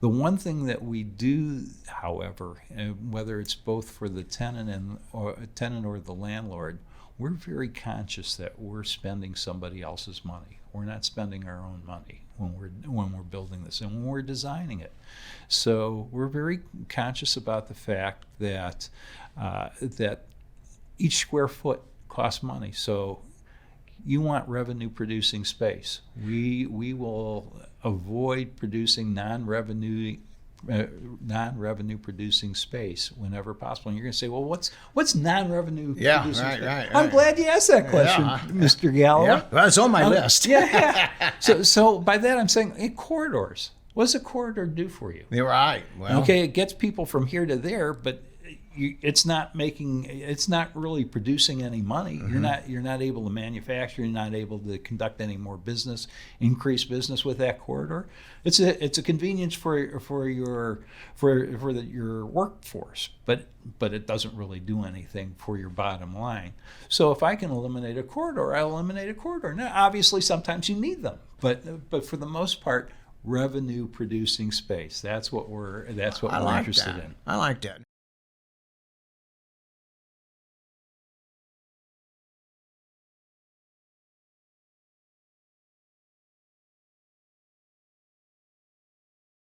The one thing that we do, however, whether it's both for the tenant or the landlord, we're very conscious that we're spending somebody else's money. We're not spending our own money when we're building this and when we're designing it. So we're very conscious about the fact that that each square foot costs money. So you want revenue producing space. We will avoid producing non-revenue producing space whenever possible. And you're going to say, well, what's non-revenue producing space? Right. I'm glad you asked that question, Mr. Galloway. Yeah, well, it's on my list. So by that I'm saying, corridors. What does a corridor do for you? You're right. Well, okay, it gets people from here to there, but it's not really producing any money. Mm-hmm. You're not able to manufacture. You're not able to conduct any more business, increase business with that corridor. It's a convenience for your workforce, but it doesn't really do anything for your bottom line. So if I can eliminate a corridor, I'll eliminate a corridor. Now, obviously, sometimes you need them, but for the most part, revenue producing space. That's what we're interested in. I like that.